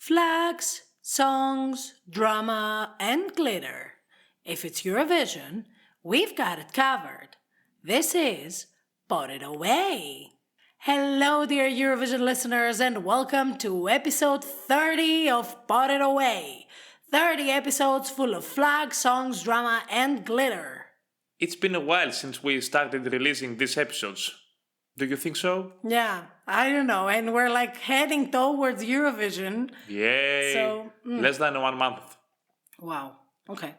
Flags, songs, drama, and glitter. If it's Eurovision, we've got it covered. This is Put It Away. Hello, dear Eurovision listeners, and welcome to episode 30 of Put It Away. 30 episodes full of flags, songs, drama, and glitter. It's been a while since we started releasing these episodes. Do you think so? Yeah, I don't know, and we're heading towards Eurovision. Yay! So, Less than 1 month. Wow, okay.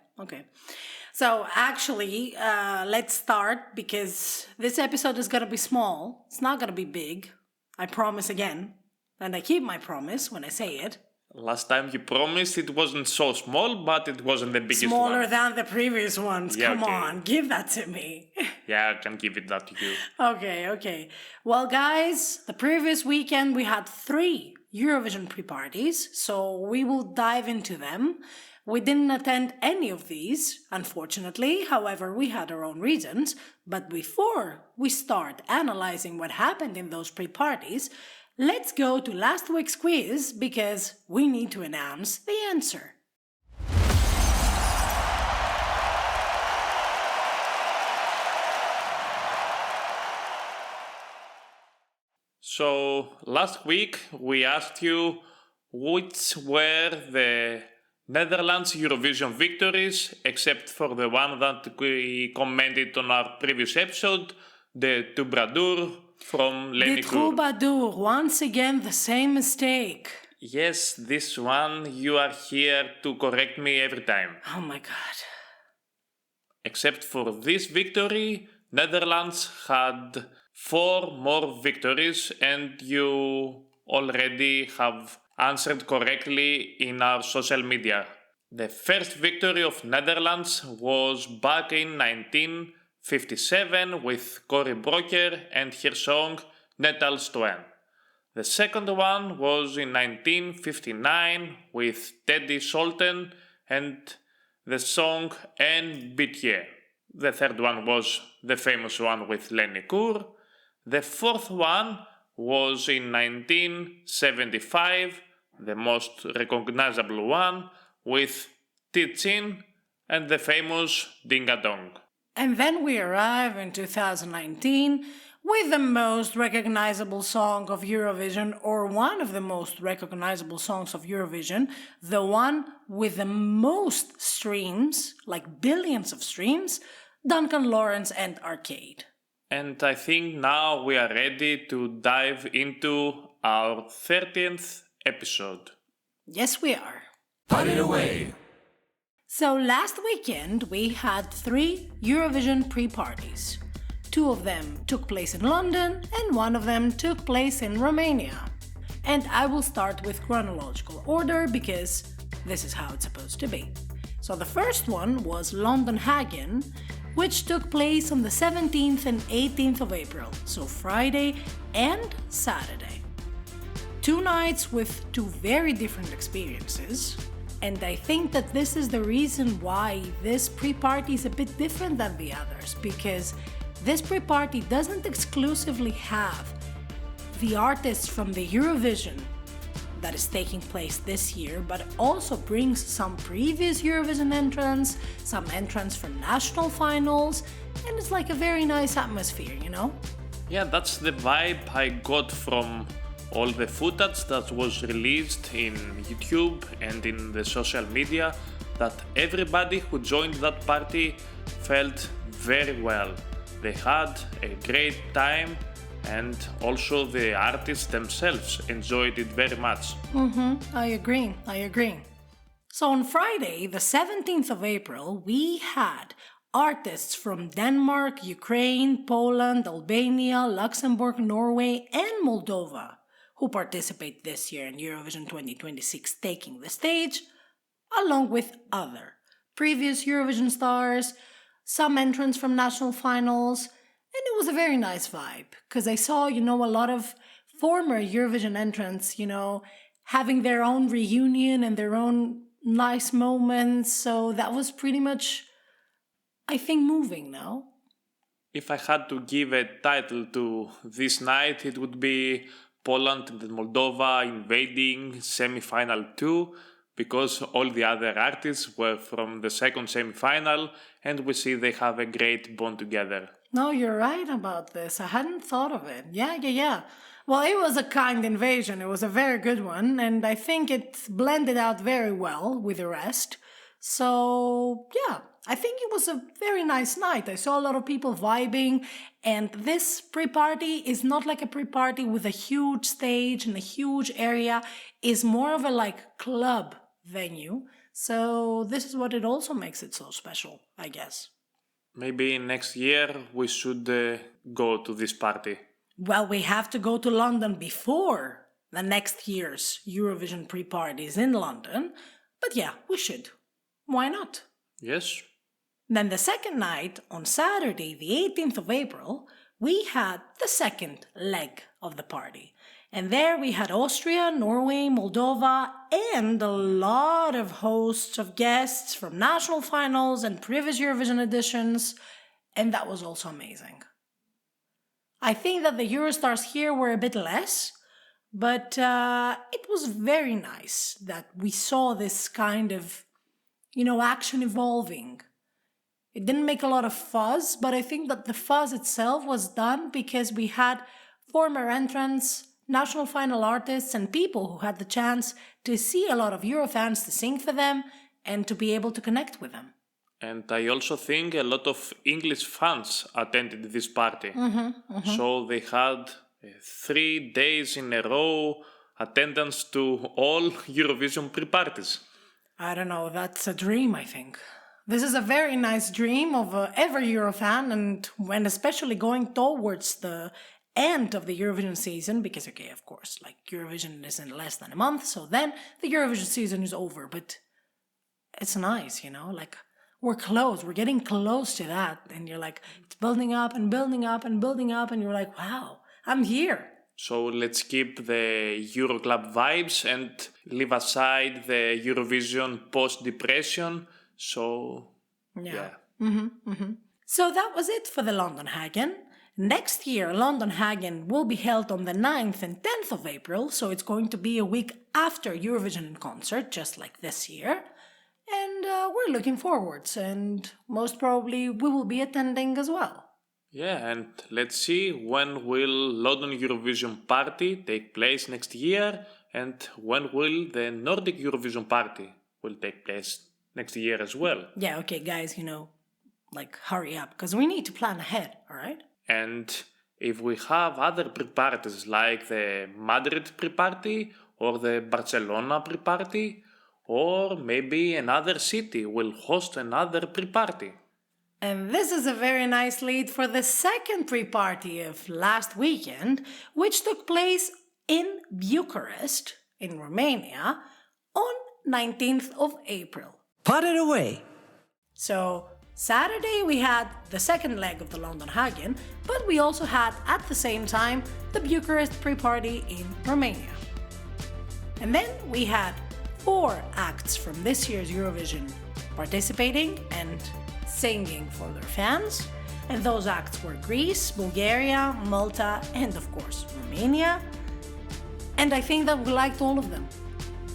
So actually, let's start because this episode is going to be small. It's not going to be big. I promise again. And I keep my promise when I say it. Last time you promised it wasn't so small, but it wasn't the biggest Smaller one. than the previous ones. Yeah, Come okay. on, give that to me. Yeah, I can give it that to you. Okay. Well, guys, the previous weekend we had 3 Eurovision pre-parties, so we will dive into them. We didn't attend any of these, unfortunately. However, we had our own reasons. But before we start analyzing what happened in those pre-parties, let's go to last week's quiz because we need to announce the answer. So, last week we asked you which were the Netherlands Eurovision victories, except for the one that we commented on our previous episode, the Troubadour from Lenny The Troubadour, once again the same mistake. Yes, this one you are here to correct me every time. Oh my god. Except for this victory, Netherlands had 4 more victories, and you already have answered correctly in our social media. The first victory of Netherlands was back in 1957 with Corrie Brokker and her song Net als Toen. The second one was in 1959 with Teddy Solten and the song En Bitje. The third one was the famous one with Lenny Koer. The fourth one was in 1975, the most recognizable one, with Ticin and the famous Ding-a-Dong. And then we arrive in 2019 with the most recognizable song of Eurovision, or one of the most recognizable songs of Eurovision, the one with the most streams, like billions of streams, Duncan Lawrence and Arcade. And I think now we are ready to dive into our 30th episode. Yes, we are. Put it away. So last weekend we had 3 Eurovision pre-parties. 2 of them took place in London and 1 of them took place in Romania. And I will start with chronological order because this is how it's supposed to be. So the first one was LondonHagen, which took place on the 17th and 18th of April, so Friday and Saturday. 2 nights with 2 very different experiences, and I think that this is the reason why this pre-party is a bit different than the others, because this pre-party doesn't exclusively have the artists from the Eurovision that is taking place this year, but also brings some previous Eurovision entrants, some entrants from national finals, and it's like a very nice atmosphere, you know? Yeah, that's the vibe I got from all the footage that was released in YouTube and in the social media, that everybody who joined that party felt very well. They had a great time, and also the artists themselves enjoyed it very much. I agree. So on Friday, the 17th of April, we had artists from Denmark, Ukraine, Poland, Albania, Luxembourg, Norway, and Moldova who participate this year in Eurovision 2026 taking the stage, along with other previous Eurovision stars, some entrants from national finals, and it was a very nice vibe, because I saw, a lot of former Eurovision entrants, having their own reunion and their own nice moments, so that was pretty much, I think, moving, no? If I had to give a title to this night, it would be Poland and Moldova invading semi-final 2, because all the other artists were from the second semi-final, and we see they have a great bond together. No, you're right about this. I hadn't thought of it. Yeah. Well, it was a kind invasion. It was a very good one, and I think it blended out very well with the rest. So, yeah, I think it was a very nice night. I saw a lot of people vibing, and this pre-party is not like a pre-party with a huge stage and a huge area. It's more of a like club venue. So this is what it also makes it so special, I guess. Maybe next year we should go to this party. Well, we have to go to London before the next year's Eurovision pre-parties in London. But yeah, we should. Why not? Yes. Then the second night, on Saturday, the 18th of April, we had the second leg of the party. And there we had Austria, Norway, Moldova, and a lot of hosts of guests from national finals and previous Eurovision editions. And that was also amazing. I think that the Eurostars here were a bit less, but it was very nice that we saw this kind of, action evolving. It didn't make a lot of fuzz, but I think that the fuzz itself was done because we had former entrants, national final artists, and people who had the chance to see a lot of Eurofans to sing for them and to be able to connect with them. And I also think a lot of English fans attended this party. So they had 3 days in a row attendance to all Eurovision pre-parties. I don't know, that's a dream, I think. This is a very nice dream of every Eurofan, and when especially going towards the end of the Eurovision season, because, okay, of course, like Eurovision is in less than a month, so then the Eurovision season is over, but it's nice, like we're close, we're getting close to that, and you're like, it's building up and building up and building up, and you're like, wow, I'm here. So let's keep the Euroclub vibes and leave aside the Eurovision post-depression. So, yeah. So that was it for the LondonHagen. Next year, LondonHagen will be held on the 9th and 10th of April, so it's going to be a week after Eurovision in concert, just like this year. And we're looking forwards, and most probably we will be attending as well. Yeah, and let's see when will London Eurovision Party take place next year, and when will the Nordic Eurovision Party will take place next year as well. Yeah, okay, guys, hurry up, because we need to plan ahead, all right? And if we have other pre-parties like the Madrid pre-party or the Barcelona pre-party, or maybe another city will host another pre-party. And this is a very nice lead for the second pre-party of last weekend, which took place in Bucharest, in Romania, on 19th of April. Put it away! So, Saturday we had the second leg of the LondonHagen, but we also had, at the same time, the Bucharest Pre-Party in Romania. And then we had 4 acts from this year's Eurovision participating and singing for their fans, and those acts were Greece, Bulgaria, Malta, and of course Romania. And I think that we liked all of them.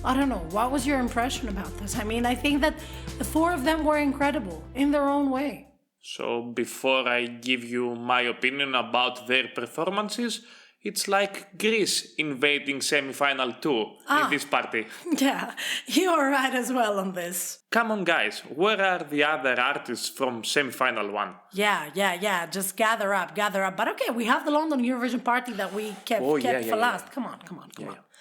I don't know, what was your impression about this? I mean, I think that the 4 of them were incredible in their own way. So before I give you my opinion about their performances, it's like Greece invading semi-final 2 in this party. Yeah, you're right as well on this. Come on guys, where are the other artists from semi-final 1? Yeah, just gather up. But okay, we have the London Eurovision Party that we kept for last. Come on.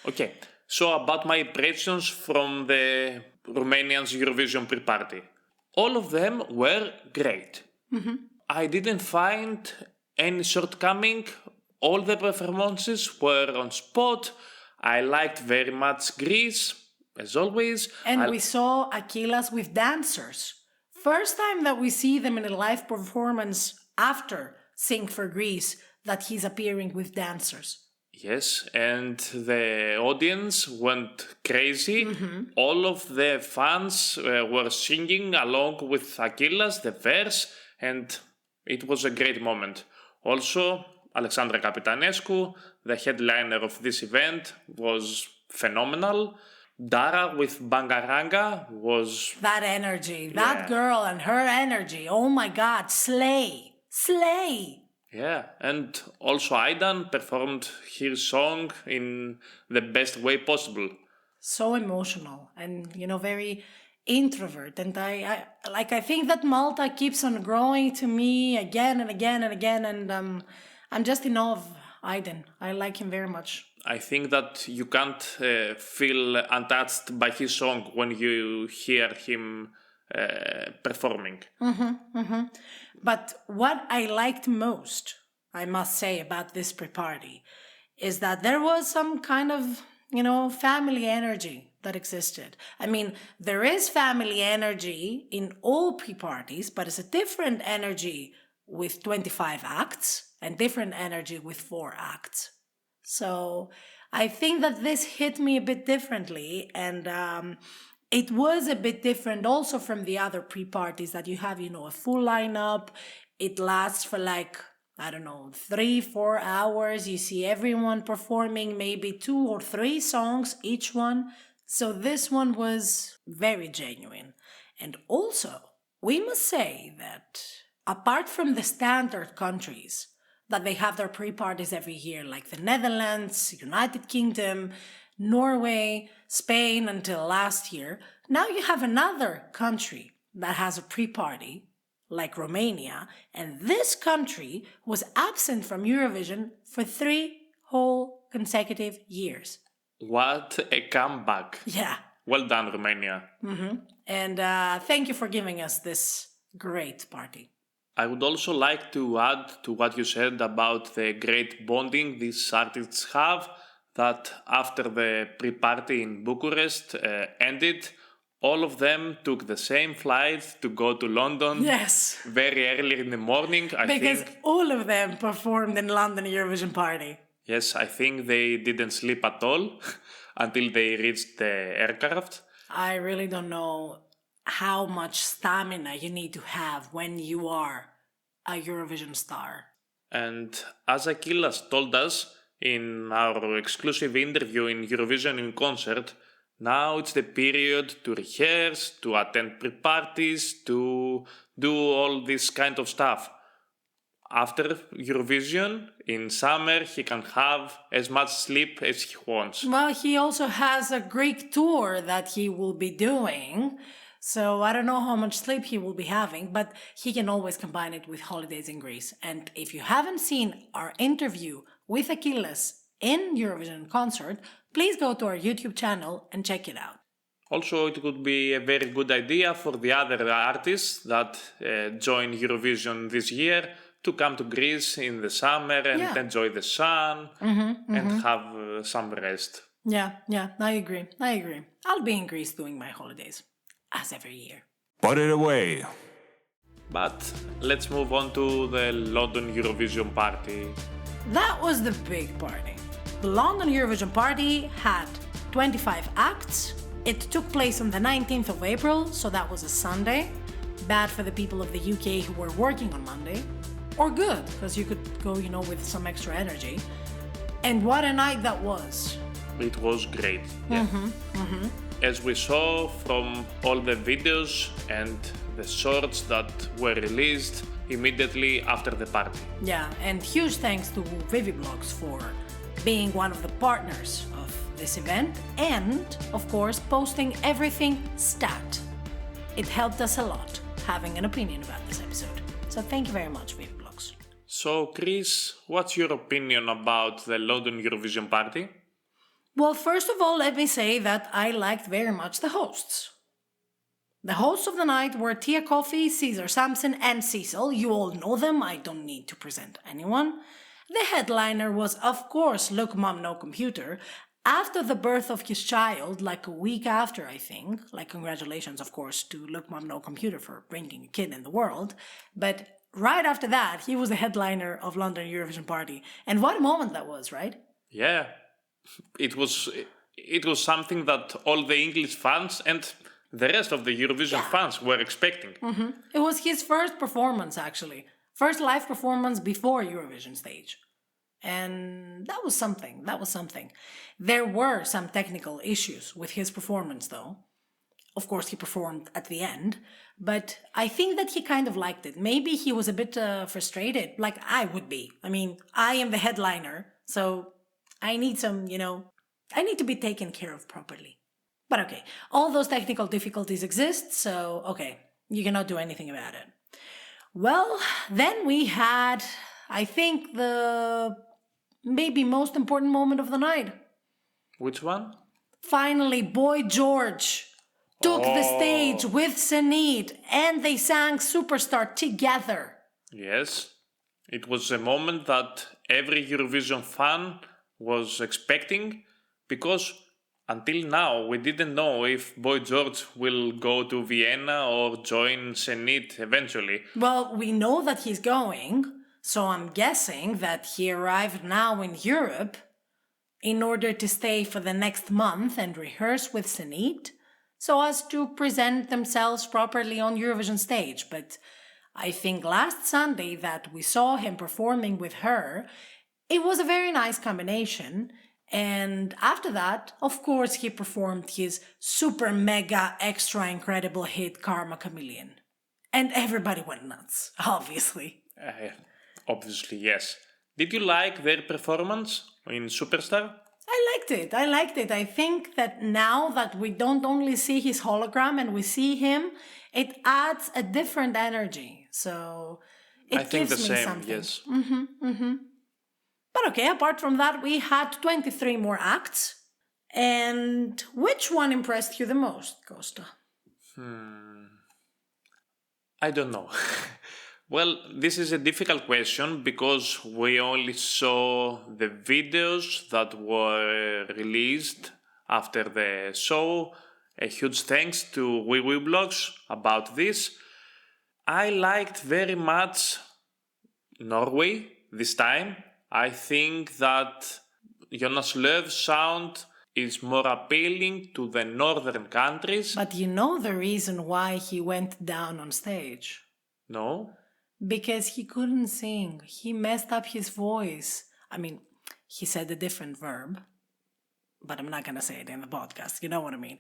Okay, so about my impressions from the Romanian's Eurovision Pre-Party. All of them were great. I didn't find any shortcoming. All the performances were on spot. I liked very much Greece, as always. And we saw Akilas with dancers. First time that we see them in a live performance after Sing for Greece, that he's appearing with dancers. Yes, and the audience went crazy. All of the fans were singing along with Akilas, the verse, and it was a great moment. Also, Alexandra Capitanescu, the headliner of this event, was phenomenal. Dara with Bangaranga was... That energy, that girl and her energy, oh my God, slay, slay. Yeah, and also Aidan performed his song in the best way possible. So emotional and, very introvert. And I think that Malta keeps on growing to me again and again and again. And I'm just in awe of Aidan. I like him very much. I think that you can't feel untouched by his song when you hear him performing. But what I liked most, I must say, about this pre-party is that there was some kind of, family energy that existed. I mean, there is family energy in all pre-parties, but it's a different energy with 25 acts and different energy with 4 acts. So I think that this hit me a bit differently, and it was a bit different also from the other pre-parties that you have, a full lineup. It lasts for 3-4 hours. You see everyone performing maybe 2 or 3 songs each one. So this one was very genuine. And also, we must say that apart from the standard countries that they have their pre-parties every year, like the Netherlands, United Kingdom, Norway, Spain until last year, now you have another country that has a pre-party, like Romania, and this country was absent from Eurovision for 3 whole consecutive years. What a comeback. Yeah. Well done, Romania. And thank you for giving us this great party. I would also like to add to what you said about the great bonding these artists have, that after the pre-party in Bucharest ended, all of them took the same flight to go to London. Yes. Very early in the morning, because all of them performed in London Eurovision Party. Yes, I think they didn't sleep at all until they reached the aircraft. I really don't know how much stamina you need to have when you are a Eurovision star. And as Achilles told us in our exclusive interview in Eurovision in Concert, now it's the period to rehearse, to attend pre-parties, to do all this kind of stuff. After Eurovision, in summer, he can have as much sleep as he wants. Well, he also has a Greek tour that he will be doing. So I don't know how much sleep he will be having, but he can always combine it with holidays in Greece. And if you haven't seen our interview with Achilles in Eurovision Concert, please go to our YouTube channel and check it out. Also, it would be a very good idea for the other artists that join Eurovision this year to come to Greece in the summer and enjoy the sun and have some rest. Yeah, I agree. I'll be in Greece doing my holidays, as every year. Put it away. But let's move on to the London Eurovision Party. That was the big party. The London Eurovision Party had 25 acts. It took place on the 19th of April, so that was a Sunday. Bad for the people of the UK who were working on Monday. Or good, because you could go, with some extra energy. And what a night that was. It was great. Yeah. As we saw from all the videos and the shorts that were released immediately after the party. Yeah, and huge thanks to Viviblogs for being one of the partners of this event and, of course, posting everything stat. It helped us a lot having an opinion about this episode. So thank you very much, Viviblogs. So, Chris, what's your opinion about the London Eurovision Party? Well, first of all, let me say that I liked very much the hosts. The hosts of the night were Tia Coffey, Caesar Sampson, and Cecil. You all know them, I don't need to present anyone. The headliner was, of course, Look Mom No Computer. After the birth of his child, like a week after, I think. Congratulations, of course, to Look Mom No Computer for bringing a kid in the world. But right after that, he was the headliner of London Eurovision Party. And what a moment that was, right? Yeah. It was something that all the English fans and the rest of the Eurovision fans were expecting. It was his first performance, actually. First live performance before Eurovision stage. And that was something. That was something. There were some technical issues with his performance, though. Of course, he performed at the end, but I think that he kind of liked it. Maybe he was a bit frustrated, like I would be. I mean, I am the headliner, so I need some, I need to be taken care of properly. But okay, all those technical difficulties exist, so okay, you cannot do anything about it. Well, then we had, I think, the maybe most important moment of the night. Which one? Finally, Boy George took the stage with Senhit and they sang Superstar together. Yes, it was a moment that every Eurovision fan was expecting because until now we didn't know if Boy George will go to Vienna or join Senhit eventually. Well, we know that he's going, so I'm guessing that he arrived now in Europe in order to stay for the next month and rehearse with Senhit, so as to present themselves properly on Eurovision stage. But I think last Sunday that we saw him performing with her, it was a very nice combination. And after that, of course, he performed his super mega extra incredible hit Karma Chameleon. And everybody went nuts, obviously. Obviously, yes. Did you like their performance in Superstar? I liked it. I think that now that we don't only see his hologram and we see him, it adds a different energy. So it gives me something. Yes. But okay, apart from that, we had 23 more acts. And which one impressed you the most, Costa? I don't know. Well, this is a difficult question because we only saw the videos that were released after the show. A huge thanks to WeWeBlogs about this. I liked very much Norway this time. I think that Jonas Löw's sound is more appealing to the northern countries. But you know the reason why he went down on stage? No? Because he couldn't sing. He messed up his voice. I mean, he said a different verb, but I'm not going to say it in the podcast. You know what I mean?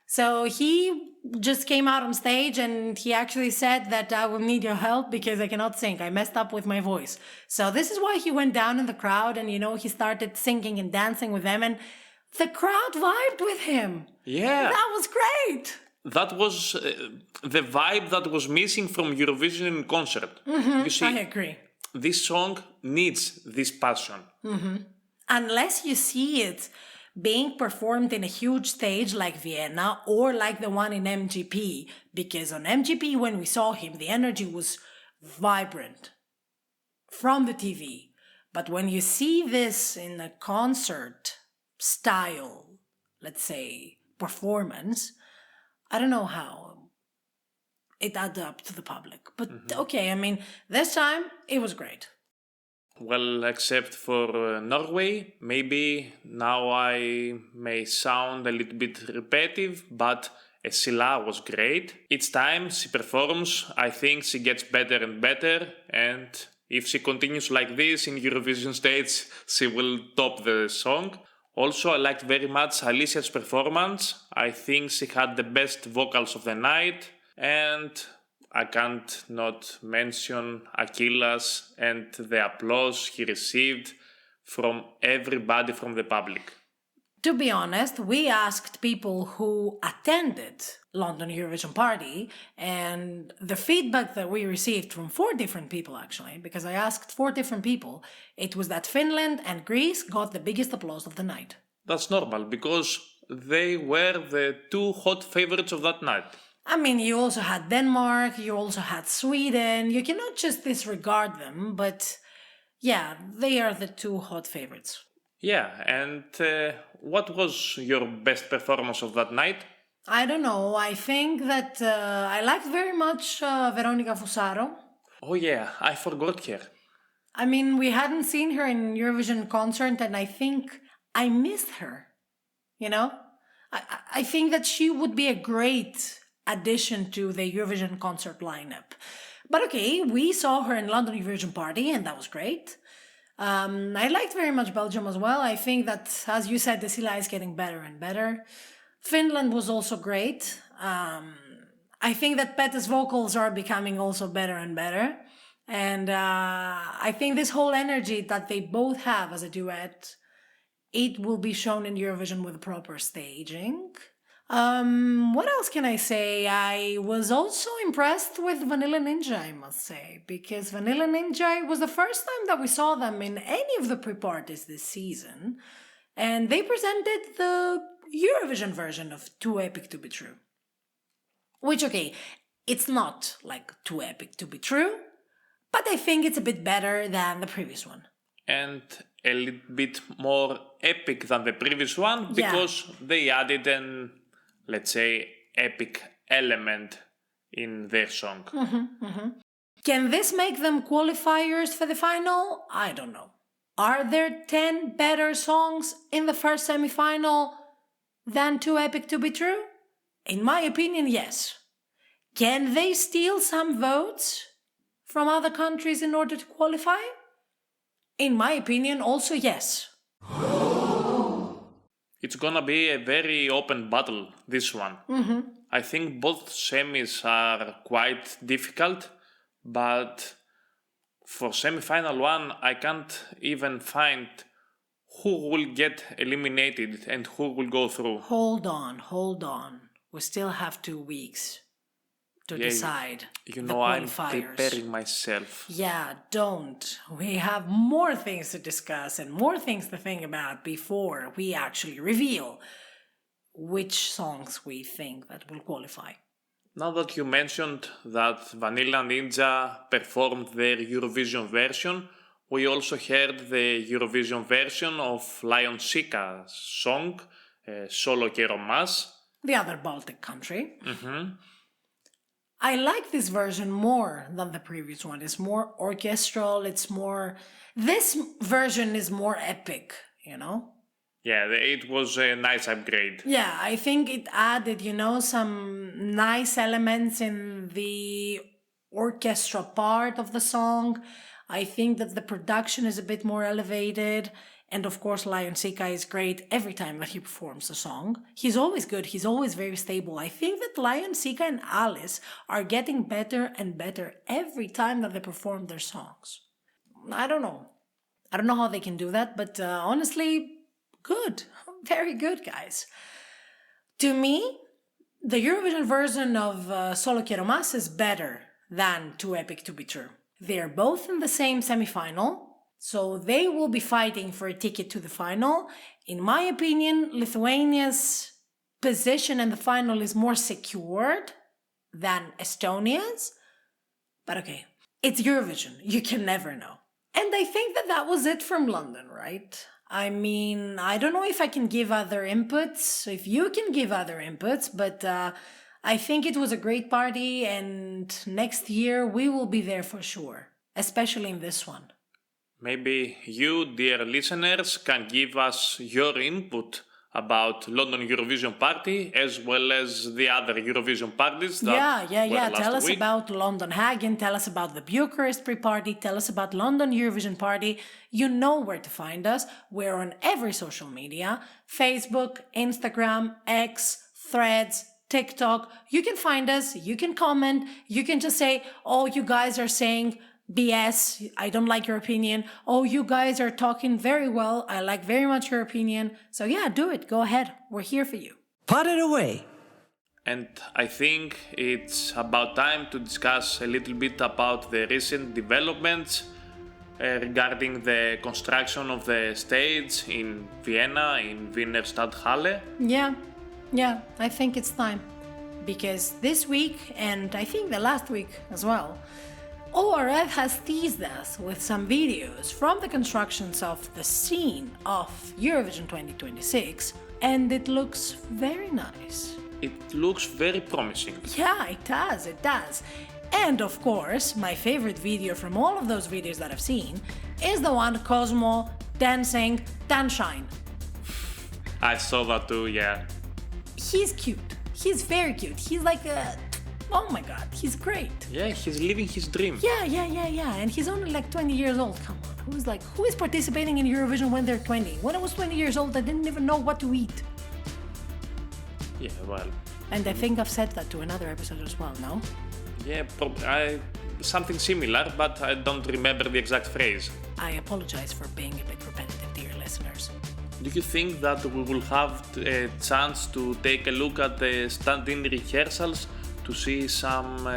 So he just came out on stage and he actually said that I will need your help because I cannot sing. I messed up with my voice. So this is why he went down in the crowd and, he started singing and dancing with them and the crowd vibed with him. Yeah. That was great. That was the vibe that was missing from Eurovision concert. You see, I agree. This song needs this passion. Unless you see it being performed in a huge stage like Vienna or like the one in MGP, because on MGP when we saw him, the energy was vibrant from the TV. But when you see this in a concert style, let's say, performance, I don't know how it added up to the public. But okay, I mean, this time it was great. Well, except for Norway, maybe now I may sound a little bit repetitive, but Esila was great. Each time she performs, I think she gets better and better, and if she continues like this in Eurovision stage, she will top the song. Also, I liked very much Alicia's performance. I think she had the best vocals of the night, and I can't not mention Akilas and the applause he received from everybody from the public. To be honest, we asked people who attended London Eurovision Party, and the feedback that we received from 4 different people actually, because I asked 4 different people, it was that Finland and Greece got the biggest applause of the night. That's normal, because they were the 2 hot favorites of that night. I mean, you also had Denmark, you also had Sweden, you cannot just disregard them, but yeah, they are the 2 hot favorites. Yeah, and what was your best performance of that night? I don't know, I think that I liked very much Veronica Fusaro. Oh yeah, I forgot her. I mean, we hadn't seen her in Eurovision concert and I think I missed her, I think that she would be a great addition to the Eurovision concert lineup. But okay, we saw her in London Eurovision Party and that was great. I liked very much Belgium as well. I think that, as you said, the Sila is getting better and better. Finland was also great. I think that Petta's vocals are becoming also better and better. And I think this whole energy that they both have as a duet, it will be shown in Eurovision with proper staging. What else can I say? I was also impressed with Vanilla Ninja, I must say, because Vanilla Ninja was the first time that we saw them in any of the pre-parties this season, and they presented the Eurovision version of Too Epic to Be True. Which, okay, it's not like too epic to be true, but I think it's a bit better than the previous one. And a little bit more epic than the previous one because they added an, let's say, epic element in their song. Can this make them qualifiers for the final? I don't know. Are there 10 better songs in the first semi-final than Too Epic to Be True? In my opinion, yes. Can they steal some votes from other countries in order to qualify? In my opinion, also yes. It's gonna be a very open battle, this one. I think both semis are quite difficult, but for semi-final one, I can't even find who will get eliminated and who will go through. Hold on. We still have 2 weeks to decide. You know, I'm preparing myself. Yeah, don't. We have more things to discuss and more things to think about before we actually reveal which songs we think that will qualify. Now that you mentioned that Vanilla Ninja performed their Eurovision version, we also heard the Eurovision version of Lion Sika's song, Solo Quiero Más. The other Baltic country. I like this version more than the previous one. It's more orchestral, this version is more epic, you know? Yeah, it was a nice upgrade. Yeah, I think it added, some nice elements in the orchestra part of the song. I think that the production is a bit more elevated. And of course, Lion Sika is great every time that he performs a song. He's always good. He's always very stable. I think that Lion Sika and Alice are getting better and better every time that they perform their songs. I don't know how they can do that, but honestly, good. Very good, guys. To me, the Eurovision version of Solo Quiero Más is better than Too Epic to Be True. They're both in the same semi-final. So they will be fighting for a ticket to the final. In my opinion, Lithuania's position in the final is more secured than Estonia's. But okay, it's Eurovision. You can never know. And I think that was it from London, right? I mean, I don't know if I can give other inputs, if you can give other inputs, but I think it was a great party, and next year we will be there for sure, especially in this one. Maybe you, dear listeners, can give us your input about London Eurovision Party as well as the other Eurovision parties that were last Tell us week. about LondonHagen, tell us about the Bucharest Pre-Party, tell us about London Eurovision Party. You know where to find us. We're on every social media, Facebook, Instagram, X, Threads, TikTok. You can find us, you can comment, you can just say, oh, you guys are saying BS, I don't like your opinion. Oh, you guys are talking very well. I like very much your opinion. So yeah, do it. Go ahead. We're here for you. Put it away. And I think it's about time to discuss a little bit about the recent developments regarding the construction of the stage in Vienna, in Wiener Stadthalle. Yeah, I think it's time. Because this week, and I think the last week as well, ORF has teased us with some videos from the constructions of the scene of Eurovision 2026, and it looks very nice. It looks very promising. Yeah, it does. And of course, my favorite video from all of those videos that I've seen is the one Cosmo dancing Tanshine. I saw that too, yeah. He's cute. He's very cute. He's like oh my god, he's great. Yeah, he's living his dream. Yeah. And he's only like 20 years old. Come on, who is participating in Eurovision when they're 20? When I was 20 years old, I didn't even know what to eat. Yeah, well. And I think I've said that to another episode as well, no? Yeah, something similar, but I don't remember the exact phrase. I apologize for being a bit repetitive, dear listeners. Do you think that we will have a chance to take a look at the stand-in rehearsals to see some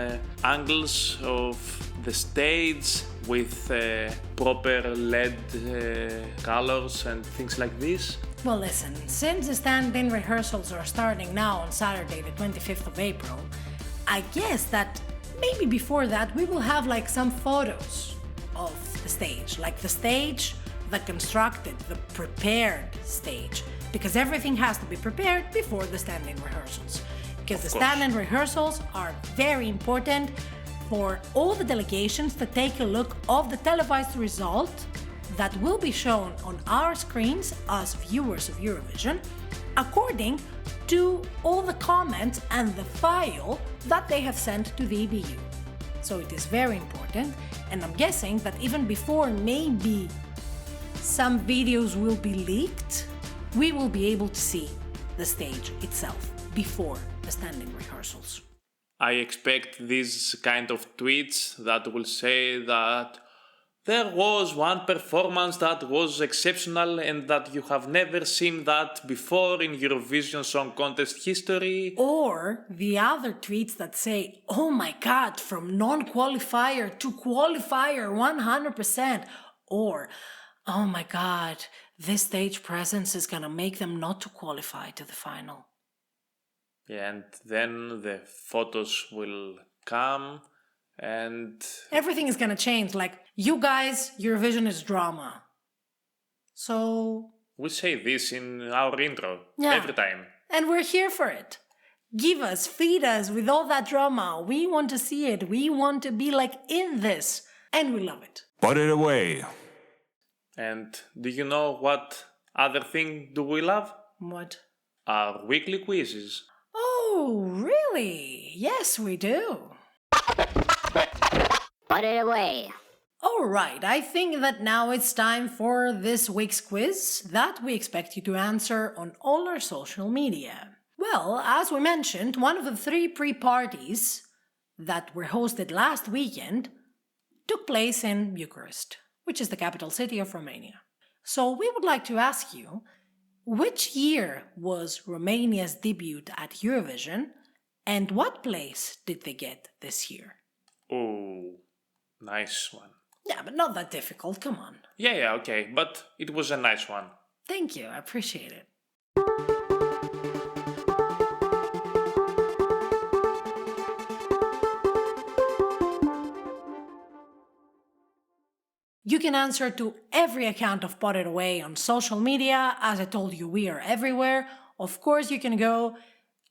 angles of the stage with proper LED colors and things like this? Well, listen, since the stand-in rehearsals are starting now on Saturday, the 25th of April, I guess that maybe before that we will have like some photos of the stage, like the stage, the constructed, the prepared stage, because everything has to be prepared before the stand-in rehearsals. Because the stand-in rehearsals are very important for all the delegations to take a look of the televised result that will be shown on our screens as viewers of Eurovision, according to all the comments and the file that they have sent to the EBU. So it is very important, and I'm guessing that even before maybe some videos will be leaked, we will be able to see the stage itself before the stand-in rehearsals. I expect these kind of tweets that will say that there was one performance that was exceptional and that you have never seen that before in Eurovision Song Contest history. Or the other tweets that say, oh my god, from non-qualifier to qualifier 100%. Or, oh my god, this stage presence is gonna make them not to qualify to the final. Yeah, and then the photos will come and everything is gonna change. Like, you guys, Eurovision is drama. So we say this in our intro every time. And we're here for it. Give us, feed us with all that drama. We want to see it. We want to be like in this. And we love it. Put it away. And do you know what other thing do we love? What? Our weekly quizzes. Oh, really? Yes, we do. Put it away. All right, I think that now it's time for this week's quiz that we expect you to answer on all our social media. Well, as we mentioned, one of the 3 pre-parties that were hosted last weekend took place in Bucharest, which is the capital city of Romania. So we would like to ask you, which year was Romania's debut at Eurovision, and what place did they get this year? Oh, nice one. Yeah, but not that difficult, come on. Yeah, okay, but it was a nice one. Thank you, I appreciate it. You can answer to every account of Put It Away on social media. As I told you, we are everywhere. Of course, you can go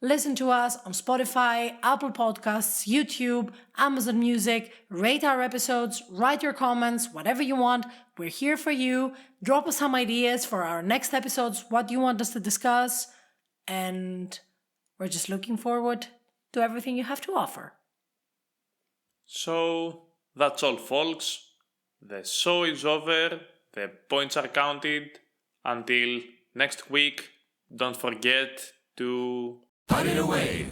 listen to us on Spotify, Apple Podcasts, YouTube, Amazon Music, rate our episodes, write your comments, whatever you want. We're here for you. Drop us some ideas for our next episodes, what you want us to discuss. And we're just looking forward to everything you have to offer. So, that's all, folks. The show is over, the points are counted. Until next week, don't forget to Put it away.